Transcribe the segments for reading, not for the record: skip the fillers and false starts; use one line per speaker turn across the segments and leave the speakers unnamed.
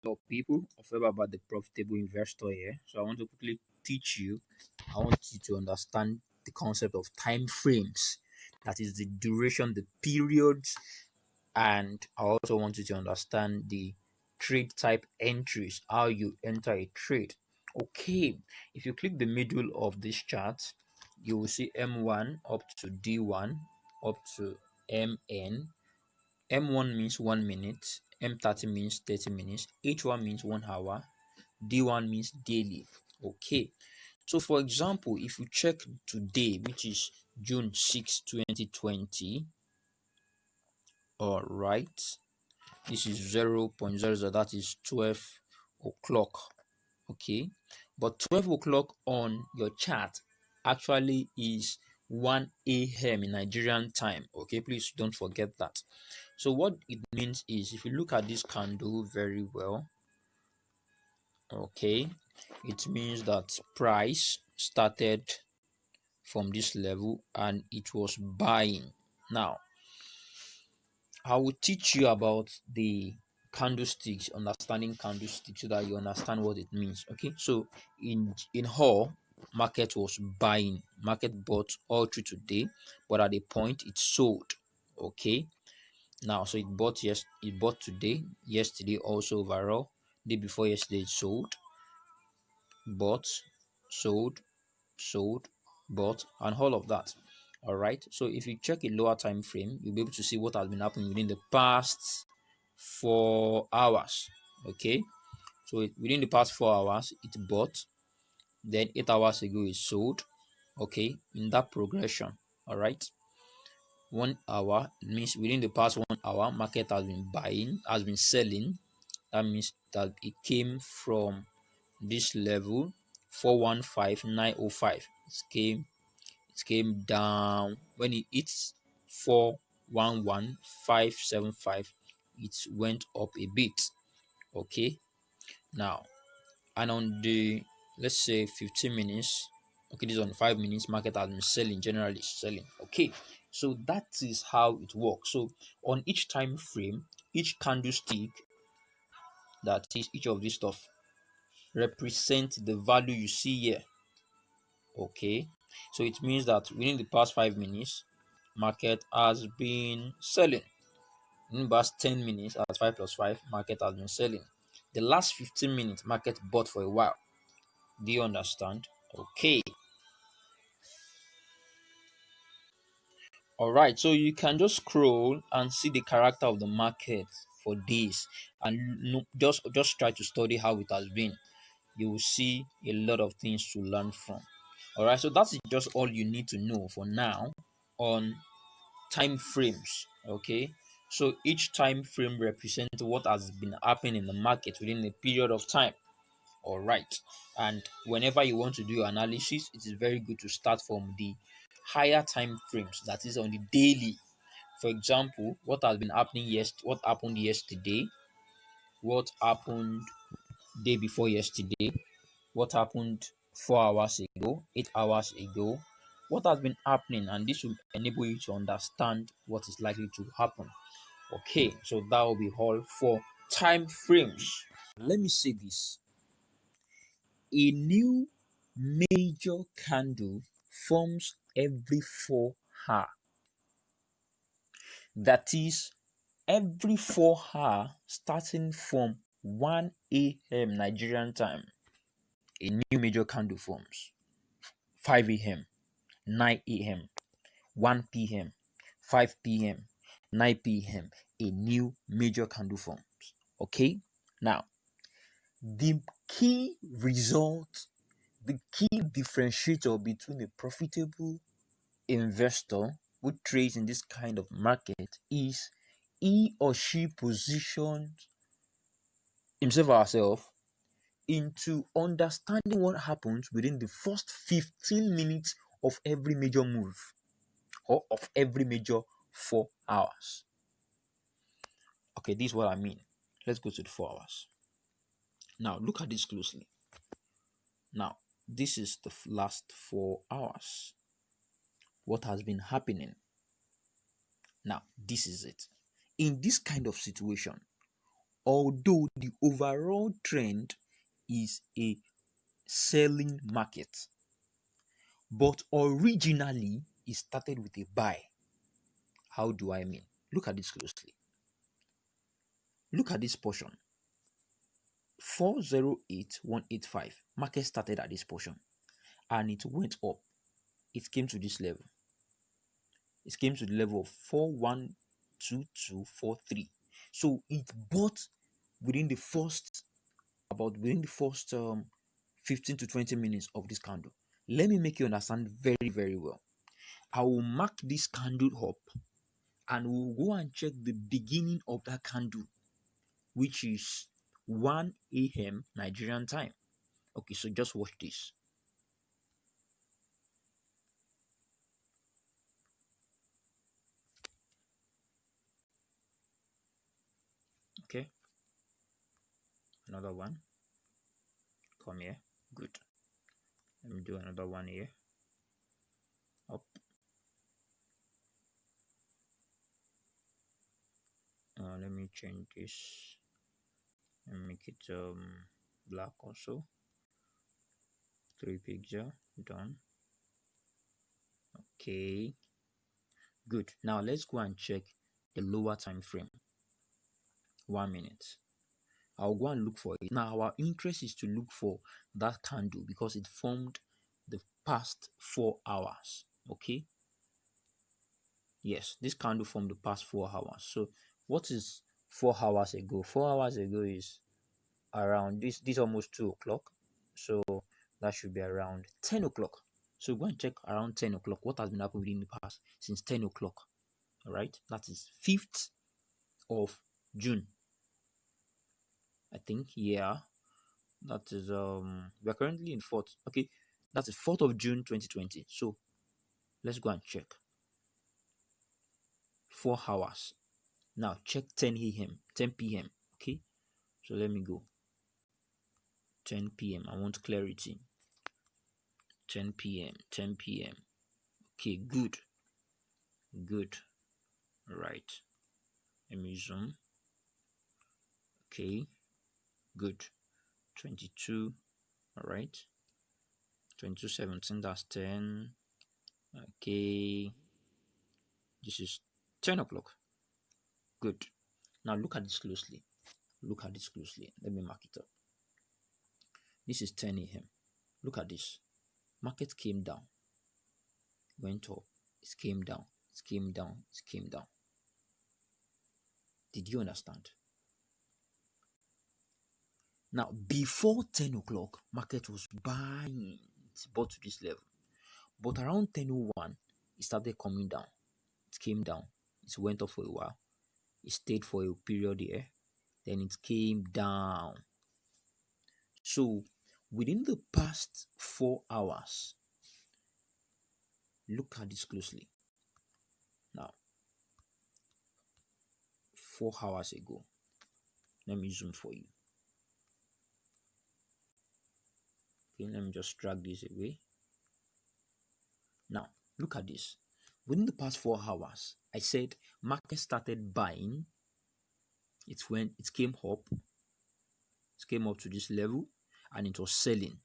of people of about the profitable investor here. So I want to quickly teach you. I want you to understand the concept of time frames. That is the duration, the periods, and I also want you to understand the trade type entries, how you enter a trade. Okay, if you click the middle of this chart, you will see M1 up to D1 up to MN. M1 means 1 minute, M30 means 30 minutes, H1 means 1 hour, D1 means daily. Okay, so for example, if you check today, which is June 6, 2020, all right, this is 0.00, that is 12 o'clock. Okay, but 12 o'clock on your chart actually is 1 a.m. in Nigerian time. Okay, please don't forget that. So what it means is, if you look at this candle very well, okay, it means that price started from this level and it was buying. Now I will teach you about the candlesticks, understanding candlesticks, so that you understand what it means. Okay, so in whole, market was buying, market bought all through today, but at a point it sold. Okay, now so it bought today, yesterday also overall, day before yesterday it sold, bought, sold, sold, bought, and all of that. All right. So if you check a lower time frame, you'll be able to see what has been happening within the past 4 hours. Okay. So within the past 4 hours, it bought. Then 8 hours ago, it sold. Okay. In that progression. All right. 1 hour means within the past 1 hour, market has been buying, has been selling. That means that it came from this level 415905. It came down. When it hits 411575, it went up a bit. Okay, now, and on the, let's say, 15 minutes, okay, this is on 5 minutes, market has been selling, generally selling. Okay, so that is how it works. So on each time frame, each candlestick, that is each of this stuff, represent the value you see here. Okay, so it means that within the past 5 minutes, market has been selling. In the past 10 minutes, at 5 plus 5, market has been selling. The last 15 minutes, market bought for a while. Do you understand? Okay. All right. So you can just scroll and see the character of the market for days, and just try to study how it has been. You will see a lot of things to learn from. All right. So that's just all you need to know for now on time frames. Okay, so each time frame represents what has been happening in the market within a period of time. All right, and whenever you want to do your analysis, it is very good to start from the higher time frames, that is on the daily. For example, what has been happening, what happened yesterday, what happened day before yesterday, what happened 4 hours ago, 8 hours ago, what has been happening, and this will enable you to understand what is likely to happen. Okay, so that will be all for time frames. Let me say this: a new major candle forms every 4 hours. That is, every 4 hours starting from 1 a.m. Nigerian time, a new major candle forms. 5 a.m., 9 a.m., 1 p.m., 5 p.m., 9 p.m., a new major candle forms. Okay? Now, the key result, the key differentiator between a profitable investor who trades in this kind of market is he or she positions himself or herself into understanding what happens within the first 15 minutes of every major move, or of every major 4 hours. Okay, this is what I mean. Let's go to the 4 hours. Now, look at this closely. Now, this is the last 4 hours. What has been happening? Now, this is it. In this kind of situation, although the overall trend is a selling market. But originally, it started with a buy. How do I mean? Look at this closely. Look at this portion. 408185. Market started at this portion and it went up. It came to this level. It came to the level of 412243. So it bought within the first 15 to 20 minutes of this candle. Let me make you understand very, very well. I will mark this candle up and we'll go and check the beginning of that candle, which is 1 a.m. Nigerian time. Okay, so just watch this. Okay, another one. Come here. Good. Let me do another one here. Up. Let me change this and make it black also. 3 picture done. Okay, good. Now let's go and check the lower time frame. 1 minute. I'll go and look for it. Now our interest is to look for that candle because it formed the past 4 hours. Okay, yes, this candle formed the past 4 hours. So what is 4 hours ago? 4 hours ago is around this almost 2 o'clock. So that should be around 10 o'clock. So go and check around 10 o'clock what has been happening within the past since 10 o'clock. All right, that is 5th of June. I think, yeah, that is we're currently in 4th. Okay, that's the 4th of June 2020. So let's go and check 4 hours. Now check 10 a.m. 10 p.m. Okay, so let me go 10 p.m. I want clarity. 10 p.m. 10 p.m. Okay, good. All right, let me zoom. Okay, good. 22. All right, 22:17. That's 10. Okay, this is 10 o'clock. Good. Now look at this closely. Look at this closely. Let me mark it up. This is 10 a.m. Look at this. Market came down, went up, it came down, it came down, it came down. Did you understand? Now, before 10 o'clock, market was buying. It bought to this level. But around 10:01, it started coming down. It came down. It went up for a while. It stayed for a period here. Then it came down. So, within the past 4 hours, look at this closely. Now, 4 hours ago, let me zoom for you. Okay, let me just drag this away. Now, look at this. Within the past 4 hours, I said market started buying. It came up. It came up to this level and it was selling.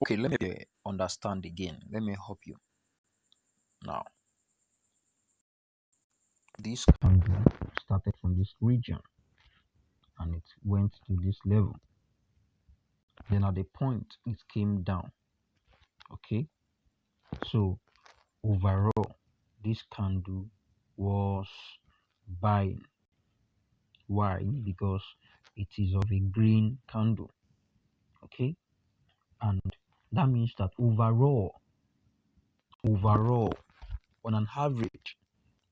Okay, let me understand again. Let me help you. Now, this candle started from this region and it went to this level. Then at the point, it came down. Okay, so overall, this candle was buying. Why? Because it is of a green candle. Okay, and that means that overall, on an average,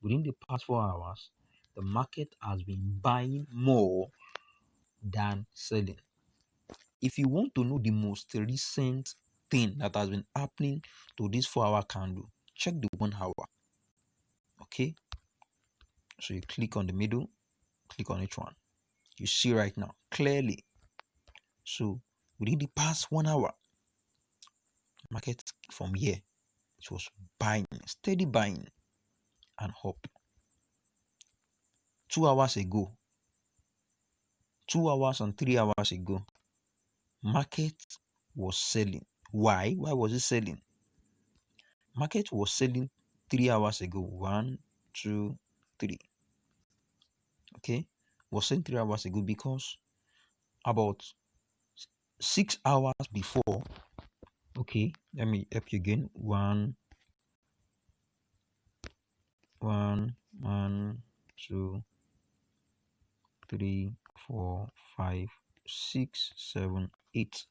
within the past 4 hours, the market has been buying more than selling. If you want to know the most recent thing that has been happening to this 4-hour candle, check the 1 hour. Okay, so you click on the middle, click on each one. You see right now clearly. So within the past 1 hour, market from here, it was buying, steady buying and up. 2 hours ago, 2 hours and 3 hours ago, market was selling. Why? Why was it selling? Market was selling 3 hours ago. 1, 2, 3. Okay, was selling 3 hours ago because about 6 hours before. Okay, let me help you again. One, 2, 3, 4, 5, 6, 7, 8.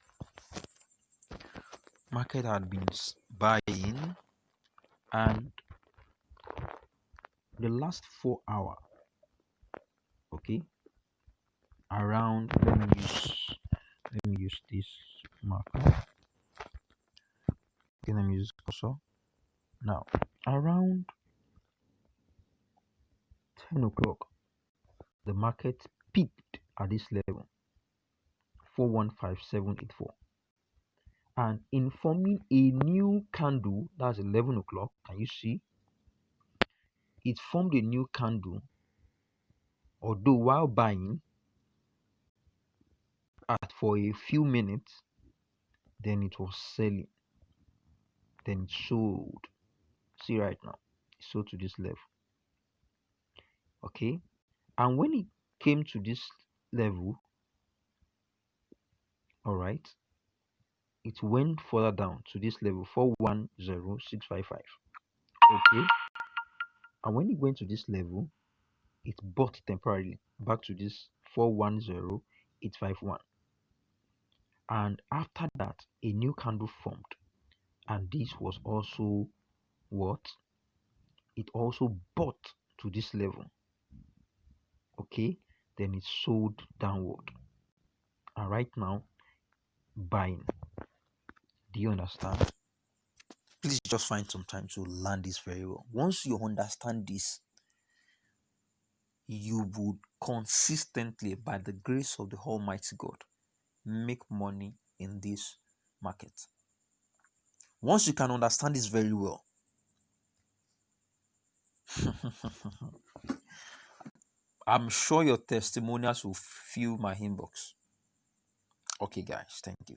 Market had been buying, and the last 4 hours, okay, around, let me use this marker. Okay, let me use cursor. Now, around 10 o'clock, the market peaked at this level, 415784, and in forming a new candle. That's 11 o'clock. Can you see? It formed a new candle, although while buying for a few minutes, then it was selling, then it sold. See right now, it sold to this level. Okay, and when it came to this level, all right, it went further down to this level, 410655. Okay, and when it went to this level, it bought temporarily back to this 410851, and after that a new candle formed, and this was also what it also bought to this level. Okay, then it sold downward, and right now buying. Do you understand? Please just find some time to learn this very well. Once you understand this, you would consistently, by the grace of the Almighty God, make money in this market. Once you can understand this very well, I'm sure your testimonials will fill my inbox. Okay, guys, thank you.